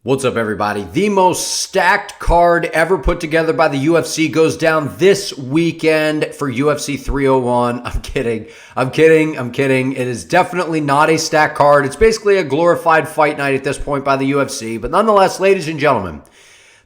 What's up, everybody? The most stacked card ever put together by the UFC goes down this weekend for UFC 301. I'm kidding. It is definitely not a stacked card. It's basically a glorified fight night at this point by the UFC. But nonetheless, ladies and gentlemen,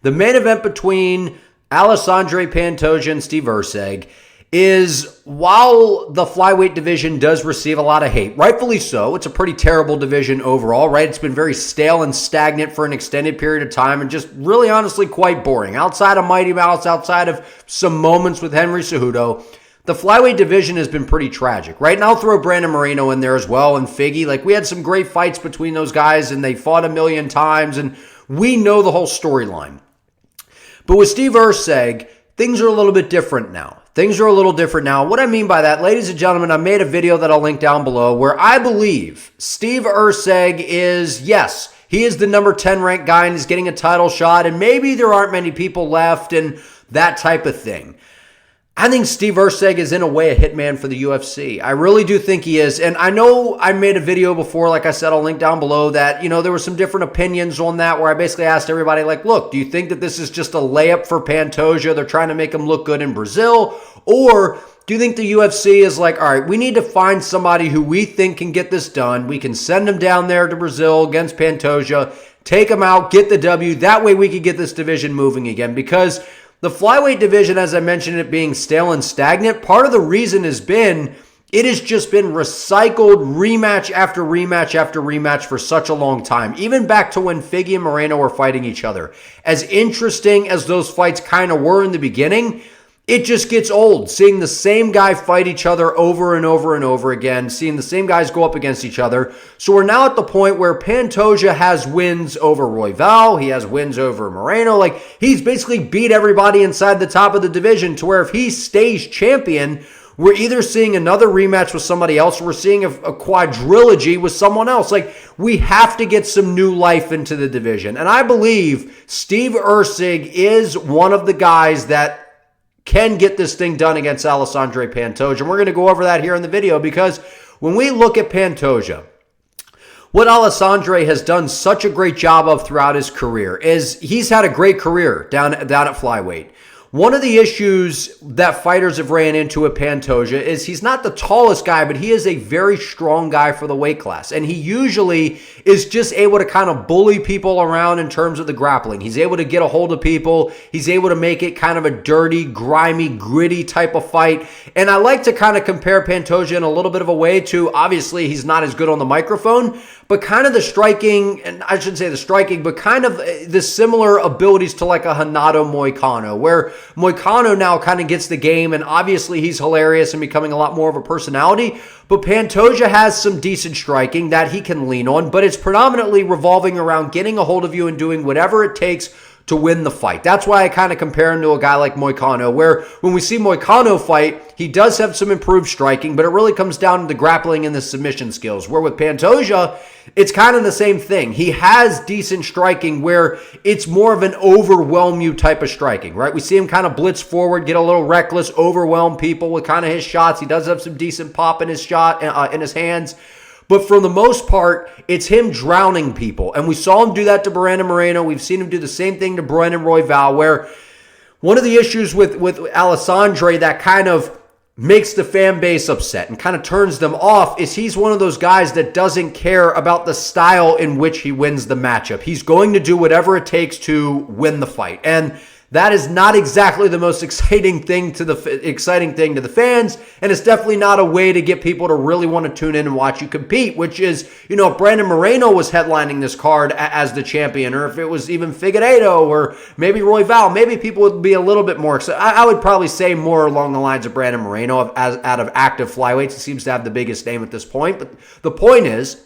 the main event between Alexandre Pantoja and Steve Erceg is, while the flyweight division does receive a lot of hate, rightfully so, it's a pretty terrible division overall, right? It's been very stale and stagnant for an extended period of time and just really honestly quite boring. Outside of Mighty Mouse, outside of some moments with Henry Cejudo, the flyweight division has been pretty tragic, right? And I'll throw Brandon Moreno in there as well and Figgy. Like, we had some great fights between those guys and they fought a million times and we know the whole storyline. But with Steve Erceg, things are a little bit different now. What I mean by that, ladies and gentlemen, I made a video that I'll link down below where I believe Steve Erceg is, yes, he is the number 10 ranked guy and he's getting a title shot and maybe there aren't many people left and that type of thing. I think Steve Erceg is in a way a hitman for the UFC. I really do think he is. And I know I made a video before, like I said, I'll link down below that, there were some different opinions on that where I basically asked everybody, like, look, do you think that this is just a layup for Pantoja? They're trying to make him look good in Brazil? Or do you think the UFC is like, all right, we need to find somebody who we think can get this done. We can send him down there to Brazil against Pantoja, take him out, get the W. That way we could get this division moving again, because the flyweight division, as I mentioned, it being stale and stagnant, part of the reason has been it has just been recycled rematch after rematch after rematch for such a long time, even back to when Figgy and Moreno were fighting each other. As interesting as those fights kind of were in the beginning, it just gets old, seeing the same guy fight each other over and over and over again, seeing the same guys go up against each other. So we're now at the point where Pantoja has wins over Royval, he has wins over Moreno. Like, he's basically beat everybody inside the top of the division to where if he stays champion, we're either seeing another rematch with somebody else or we're seeing a quadrilogy with someone else. Like, we have to get some new life into the division. And I believe Steve Erceg is one of the guys that can get this thing done against Alexandre Pantoja. And we're going to go over that here in the video because when we look at Pantoja, what Alexandre has done such a great job of throughout his career is he's had a great career down at flyweight. One of the issues that fighters have ran into at Pantoja is he's not the tallest guy, but he is a very strong guy for the weight class. And he usually is just able to kind of bully people around in terms of the grappling. He's able to get a hold of people. He's able to make it kind of a dirty, grimy, gritty type of fight. And I like to kind of compare Pantoja in a little bit of a way to, obviously, he's not as good on the microphone, but kind of the striking, and I shouldn't say the striking, but kind of the similar abilities to like a Renato Moicano, where Moicano now kind of gets the game, and obviously he's hilarious and becoming a lot more of a personality, but Pantoja has some decent striking that he can lean on, but it's predominantly revolving around getting a hold of you and doing whatever it takes to win the fight. That's why I kind of compare him to a guy like Moicano, where when we see Moicano fight, he does have some improved striking, but it really comes down to the grappling and the submission skills, where with Pantoja, it's kind of the same thing. He has decent striking where it's more of an overwhelm you type of striking, right? We see him kind of blitz forward, get a little reckless, overwhelm people with kind of his shots. He does have some decent pop in his shot, in his hands. But for the most part, it's him drowning people. And we saw him do that to Brandon Moreno. We've seen him do the same thing to Brandon Royval, where one of the issues with Alexandre that kind of makes the fan base upset and kind of turns them off is he's one of those guys that doesn't care about the style in which he wins the matchup. He's going to do whatever it takes to win the fight. And that is not exactly the most exciting thing to the fans, and it's definitely not a way to get people to really want to tune in and watch you compete, which is, if Brandon Moreno was headlining this card as the champion, or if it was even Figueiredo or maybe Royval, maybe people would be a little bit more excited. I would probably say more along the lines of Brandon Moreno out of active flyweights. He seems to have the biggest name at this point, but the point is,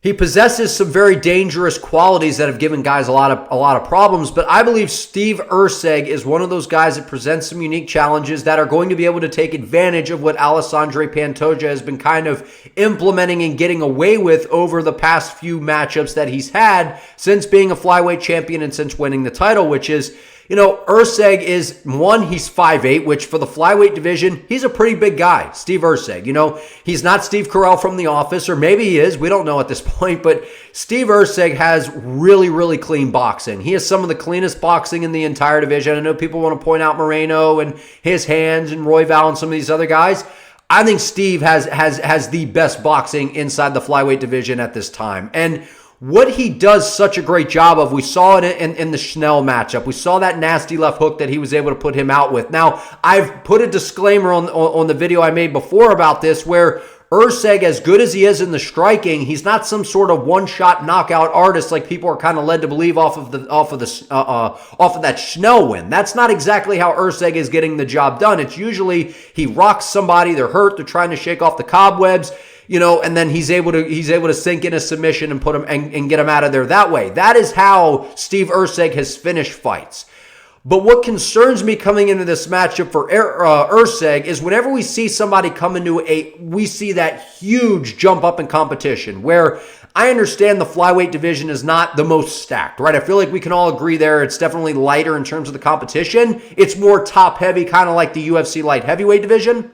he possesses some very dangerous qualities that have given guys a lot of problems, but I believe Steve Erceg is one of those guys that presents some unique challenges that are going to be able to take advantage of what Alexandre Pantoja has been kind of implementing and getting away with over the past few matchups that he's had since being a flyweight champion and since winning the title, which is Erceg is, one, he's 5'8", which for the flyweight division, he's a pretty big guy, Steve Erceg. He's not Steve Carell from The Office, or maybe he is. We don't know at this point, but Steve Erceg has really, really clean boxing. He has some of the cleanest boxing in the entire division. I know people want to point out Moreno and his hands and Royval and some of these other guys. I think Steve has the best boxing inside the flyweight division at this time. And what he does such a great job of, we saw it in the Schnell matchup. We saw that nasty left hook that he was able to put him out with. Now, I've put a disclaimer on the video I made before about this, where Erceg, as good as he is in the striking, he's not some sort of one-shot knockout artist like people are kind of led to believe off of that Schnell win. That's not exactly how Erceg is getting the job done. It's usually he rocks somebody, they're hurt, they're trying to shake off the cobwebs, and then he's able to sink in a submission and put him and get him out of there that way. That is how Steve Erceg has finished fights. But what concerns me coming into this matchup for Erceg is whenever we see somebody come into we see that huge jump up in competition, where I understand the flyweight division is not the most stacked, right? I feel like we can all agree there. It's definitely lighter in terms of the competition. It's more top heavy, kind of like the UFC light heavyweight division.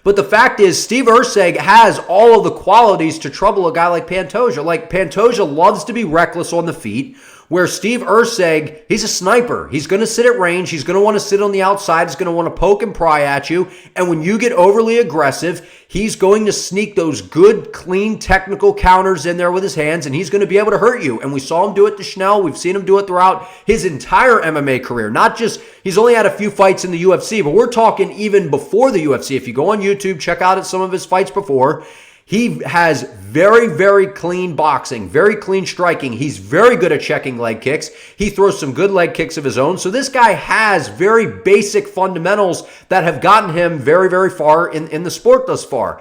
But the fact is, Steve Erceg has all of the qualities to trouble a guy like Pantoja. Like, Pantoja loves to be reckless on the feet, where Steve Erceg, he's a sniper. He's going to sit at range. He's going to want to sit on the outside. He's going to want to poke and pry at you. And when you get overly aggressive, he's going to sneak those good, clean, technical counters in there with his hands, and he's going to be able to hurt you. And we saw him do it to Schnell. We've seen him do it throughout his entire MMA career. Not just, he's only had a few fights in the UFC, but we're talking even before the UFC. If you go on YouTube, check out some of his fights before. He has very, very clean boxing, very clean striking. He's very good at checking leg kicks. He throws some good leg kicks of his own. So this guy has very basic fundamentals that have gotten him very, very far in the sport thus far.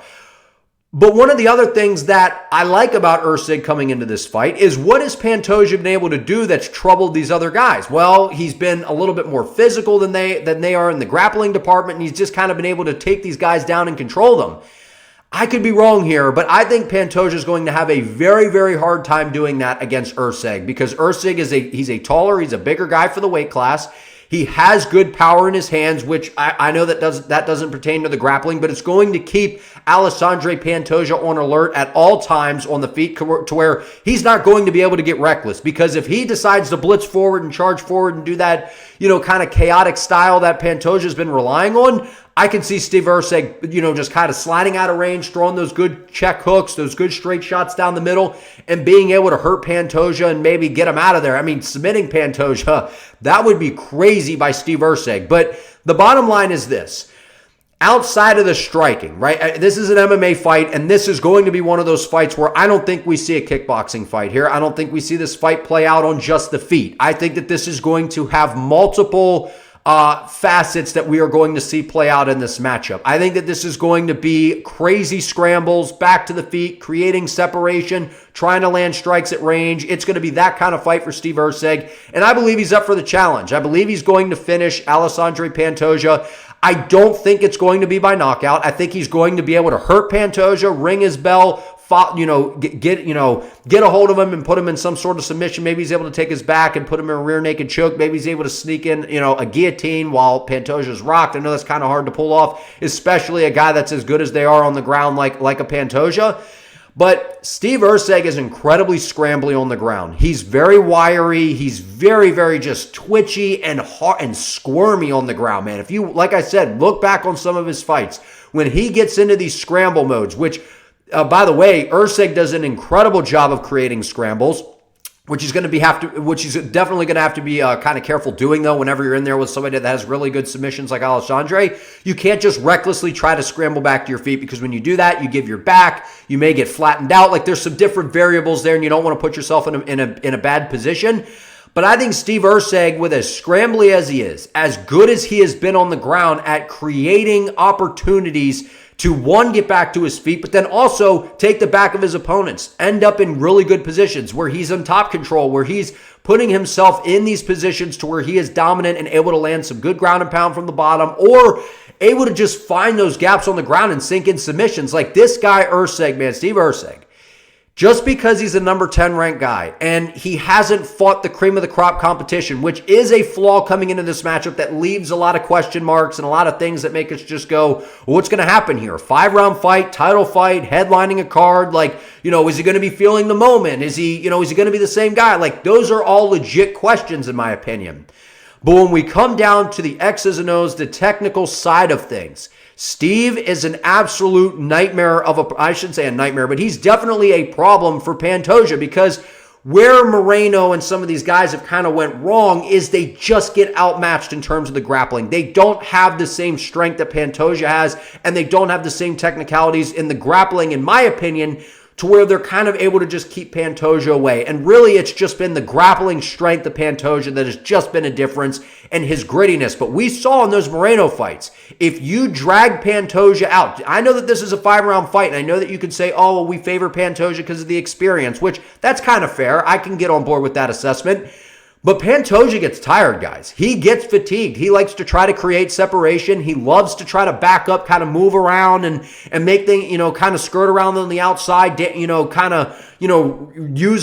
But one of the other things that I like about Erceg coming into this fight is, what has Pantoja been able to do that's troubled these other guys? Well, he's been a little bit more physical than they are in the grappling department, and he's just kind of been able to take these guys down and control them. I could be wrong here, but I think Pantoja is going to have a very, very hard time doing that against Erceg, because Erceg he's a taller, he's a bigger guy for the weight class. He has good power in his hands, which I know that doesn't pertain to the grappling, but it's going to keep Alexandre Pantoja on alert at all times on the feet, to where he's not going to be able to get reckless. Because if he decides to blitz forward and charge forward and do that, kind of chaotic style that Pantoja's been relying on, I can see Steve Erceg, just kind of sliding out of range, throwing those good check hooks, those good straight shots down the middle, and being able to hurt Pantoja and maybe get him out of there. I mean, submitting Pantoja, that would be crazy by Steve Erceg. But the bottom line is this. Outside of the striking, right? This is an MMA fight, and this is going to be one of those fights where I don't think we see a kickboxing fight here. I don't think we see this fight play out on just the feet. I think that this is going to have multiple facets that we are going to see play out in this matchup. I think that this is going to be crazy scrambles, back to the feet, creating separation, trying to land strikes at range. It's going to be that kind of fight for Steve Erceg, and I believe he's up for the challenge. I believe he's going to finish Alexandre Pantoja. I don't think it's going to be by knockout. I think he's going to be able to hurt Pantoja, ring his bell, get a hold of him and put him in some sort of submission. Maybe he's able to take his back and put him in a rear naked choke. Maybe he's able to sneak in, a guillotine while Pantoja's rocked. I know that's kind of hard to pull off, especially a guy that's as good as they are on the ground like a Pantoja. But Steve Erceg is incredibly scrambly on the ground. He's very wiry. He's very, very just twitchy and hard and squirmy on the ground, man. If you, like I said, look back on some of his fights, when he gets into these scramble modes, which, by the way, Erceg does an incredible job of creating scrambles, which he's definitely going to have to be kind of careful doing, though, whenever you're in there with somebody that has really good submissions like Alexandre. You can't just recklessly try to scramble back to your feet, because when you do that, you give your back, you may get flattened out. Like, there's some different variables there, and you don't want to put yourself in a bad position. But I think Steve Erceg, with as scrambly as he is, as good as he has been on the ground at creating opportunities to, one, get back to his feet, but then also take the back of his opponents, end up in really good positions where he's in top control, where he's putting himself in these positions to where he is dominant and able to land some good ground and pound from the bottom, or able to just find those gaps on the ground and sink in submissions. Like this guy, Erceg, man, Steve Erceg, Just because he's a number 10 ranked guy and he hasn't fought the cream of the crop competition, which is a flaw coming into this matchup that leaves a lot of question marks and a lot of things that make us just go, well, what's going to happen here? 5-round fight, title fight, headlining a card. Like, is he going to be feeling the moment? Is he going to be the same guy? Like, those are all legit questions in my opinion. But when we come down to the X's and O's, the technical side of things, Steve is an absolute nightmare I shouldn't say a nightmare, but he's definitely a problem for Pantoja, because where Moreno and some of these guys have kind of went wrong is they just get outmatched in terms of the grappling. They don't have the same strength that Pantoja has, and they don't have the same technicalities in the grappling, in my opinion, to where they're kind of able to just keep Pantoja away. And really, it's just been the grappling strength of Pantoja that has just been a difference, and his grittiness. But we saw in those Moreno fights, if you drag Pantoja out, I know that this is a 5-round fight, and I know that you could say, oh, well, we favor Pantoja because of the experience, which that's kind of fair. I can get on board with that assessment. But Pantoja gets tired, guys. He gets fatigued. He likes to try to create separation. He loves to try to back up, kind of move around and make things, kind of skirt around on the outside, use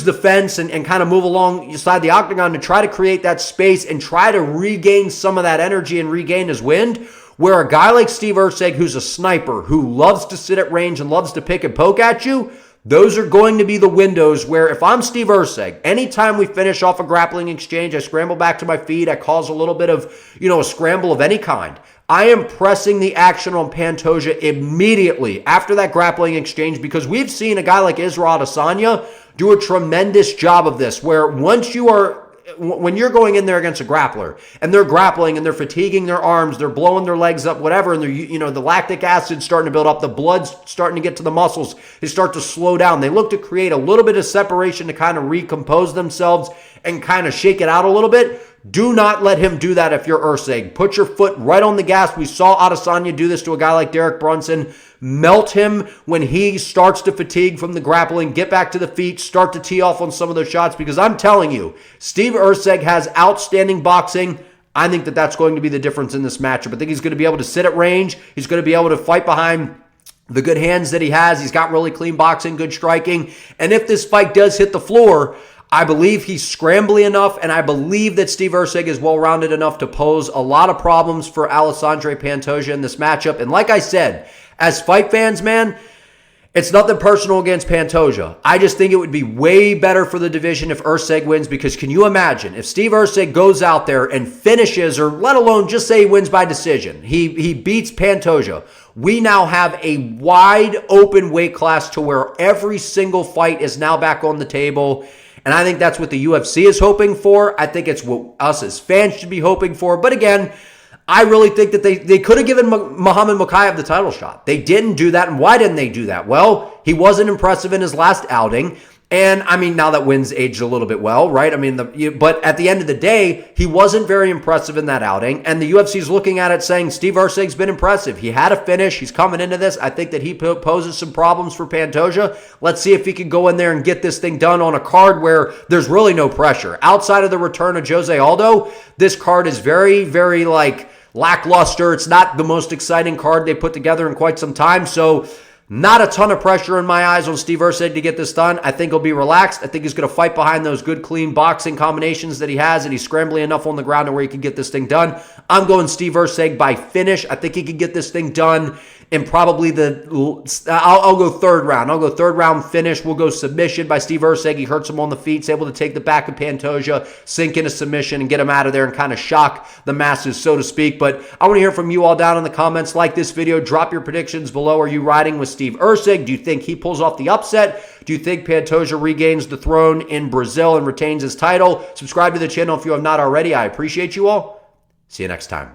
the fence and kind of move along inside the octagon to try to create that space and try to regain some of that energy and regain his wind. Where a guy like Steve Erceg, who's a sniper, who loves to sit at range and loves to pick and poke at you, those are going to be the windows where if I'm Steve Erceg, anytime we finish off a grappling exchange, I scramble back to my feet, I cause a little bit of, a scramble of any kind. I am pressing the action on Pantoja immediately after that grappling exchange, because we've seen a guy like Israel Adesanya do a tremendous job of this, where when you're going in there against a grappler and they're grappling and they're fatiguing their arms, they're blowing their legs up, whatever, and they're, the lactic acid's starting to build up, the blood's starting to get to the muscles, they start to slow down. They look to create a little bit of separation to kind of recompose themselves and kind of shake it out a little bit. Do not let him do that if you're Erceg. Put your foot right on the gas. We saw Adesanya do this to a guy like Derek Brunson. Melt him when he starts to fatigue from the grappling. Get back to the feet. Start to tee off on some of those shots, because I'm telling you, Steve Erceg has outstanding boxing. I think that that's going to be the difference in this matchup. I think he's going to be able to sit at range. He's going to be able to fight behind the good hands that he has. He's got really clean boxing, good striking. And if this fight does hit the floor, I believe he's scrambly enough, and I believe that Steve Erceg is well-rounded enough to pose a lot of problems for Alexandre Pantoja in this matchup. And like I said, as fight fans, man, it's nothing personal against Pantoja. I just think it would be way better for the division if Erceg wins, because can you imagine if Steve Erceg goes out there and finishes, or let alone just say he wins by decision, he beats Pantoja. We now have a wide open weight class to where every single fight is now back on the table. And I think that's what the UFC is hoping for. I think it's what us as fans should be hoping for. But again, I really think that they could have given Muhammad Mokaev the title shot. They didn't do that. And why didn't they do that? Well, he wasn't impressive in his last outing. And I mean, now that win's aged a little bit well, right? I mean, but at the end of the day, he wasn't very impressive in that outing. And the UFC's looking at it saying, Steve Erceg's been impressive. He had a finish. He's coming into this. I think that he poses some problems for Pantoja. Let's see if he can go in there and get this thing done on a card where there's really no pressure. Outside of the return of Jose Aldo, this card is very, very lackluster. It's not the most exciting card they put together in quite some time. So not a ton of pressure in my eyes on Steve Erceg to get this done. I think he'll be relaxed. I think he's going to fight behind those good, clean boxing combinations that he has, and he's scrambling enough on the ground to where he can get this thing done. I'm going Steve Erceg by finish. I think he can get this thing done in probably I'll go third round. I'll go third round finish. We'll go submission by Steve Erceg. He hurts him on the feet. He's able to take the back of Pantoja, sink in a submission, and get him out of there and kind of shock the masses, so to speak. But I want to hear from you all down in the comments. Like this video. Drop your predictions below. Are you riding with Steve Erceg? Do you think he pulls off the upset? Do you think Pantoja regains the throne in Brazil and retains his title? Subscribe to the channel if you have not already. I appreciate you all. See you next time.